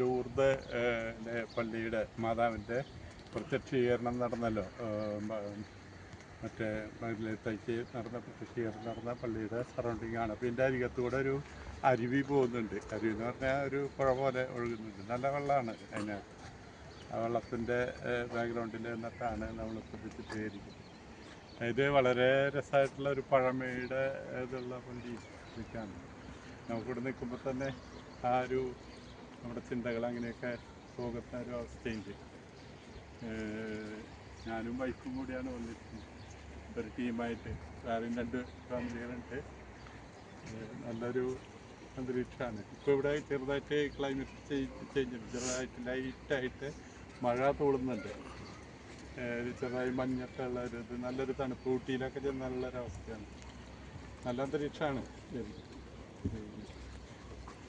Lourdes പള്ളിയുടെ മാതാവിൻ്റെ പ്രത്യക്ഷീകരണം നടന്നല്ലോ. മറ്റേ മതിലത്തേക്ക് നടന്ന പ്രത്യക്ഷീകരണം നടന്ന പള്ളിയുടെ സറൗണ്ടിങ് ആണ്. അപ്പോൾ ഇതിൻ്റെ അരികത്തൂടെ ഒരു അരുവി പോകുന്നുണ്ട്. അരുവി എന്ന് പറഞ്ഞാൽ ഒരു പുഴ പോലെ ഒഴുകുന്നുണ്ട്. നല്ല വെള്ളമാണ് അതിനകത്ത്. ആ വെള്ളത്തിൻ്റെ ബാക്ക്ഗ്രൗണ്ടിൽ നിന്നിട്ടാണ് നമ്മൾ ചിത്രീകരിക്കുന്നത്. ഇത് വളരെ രസമായിട്ടുള്ള ഒരു പഴമയുടെ ഇതുള്ള പള്ളിയൊക്കെയാണ്. നമുക്കിവിടെ നിൽക്കുമ്പോൾ തന്നെ ആ ഒരു നമ്മുടെ ചിന്തകൾ അങ്ങനെയൊക്കെ പോകുന്ന ഒരു അവസ്ഥയുണ്ട്. ഞാനും വൈഫും കൂടിയാണ് വന്നിരിക്കുന്നത്, ഒരു ടീമായിട്ട്. വേറെയും 2 ഫാമിലികളുണ്ട്. നല്ലൊരു അന്തരീക്ഷമാണ്. ഇപ്പോൾ ഇവിടെ ചെറുതായിട്ട് ക്ലൈമറ്റ് ചേഞ്ച് ഉണ്ട്. ചെറുതായിട്ട് ലൈറ്റായിട്ട് മഴ തോളുന്നുണ്ട്. ചെറുതായി മഞ്ഞൊക്കെ ഉള്ള ഒരു ഇത്, നല്ലൊരു തണുപ്പ്. ഊട്ടിയിലൊക്കെ നല്ലൊരവസ്ഥയാണ്. നല്ല അന്തരീക്ഷമാണ്.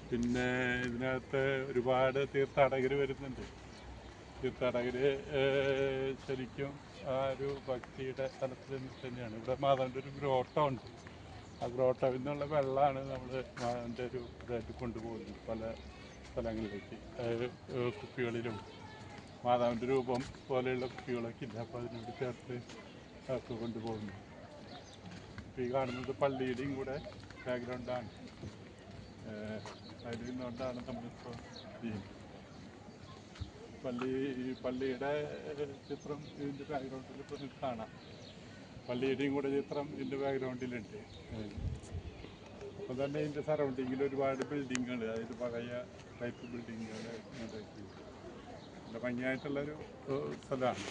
പിന്നെ ഇതിനകത്ത് ഒരുപാട് തീർത്ഥാടകർ വരുന്നുണ്ട്. തീർത്ഥാടകർ ശരിക്കും ആ ഒരു ഭക്തിയുടെ സ്ഥലത്തിൽ നിന്നിട്ട് തന്നെയാണ്. ഇവിടെ മാതാവിൻ്റെ ഒരു ഗ്രോട്ടം ഉണ്ട്. ആ ഗ്രോട്ടയിൽ നിന്നുള്ള വെള്ളമാണ് നമ്മൾ മാതാവിൻ്റെ ഒരു ഇതായിട്ട് കൊണ്ടുപോകുന്നത് പല സ്ഥലങ്ങളിലേക്ക്. കുപ്പികളിലും മാതാവിൻ്റെ രൂപം പോലെയുള്ള കുപ്പികളൊക്കെ ഇല്ല, അപ്പോൾ അതിനോട് ചേർത്ത് ഒക്കെ കൊണ്ടുപോകുന്നു. ഇപ്പോൾ ഈ കാണുന്നത് പള്ളിയുടെയും കൂടെ ബാക്ക്ഗ്രൗണ്ടാണ്. അതിൽ നിന്നുകൊണ്ടാണ് നമ്മളിപ്പോൾ ചെയ്യുന്നത്. പള്ളിയുടെ ചിത്രം ഇതിൻ്റെ ബാക്ക്ഗ്രൗണ്ടിൽ ഇപ്പോൾ കാണാം. പള്ളിയുടെയും കൂടെ ചിത്രം ഇതിൻ്റെ ബാക്ക്ഗ്രൗണ്ടിലുണ്ട്. അപ്പോൾ തന്നെ ഇതിൻ്റെ സറൗണ്ടിങ്ങിൽ ഒരുപാട് ബിൽഡിങ്ങുകൾ, അതായത് പഴയ ടൈപ്പ് ബിൽഡിങ്ങുകൾ ഉണ്ടാക്കി നല്ല ഭംഗിയായിട്ടുള്ളൊരു സ്ഥലമാണ്.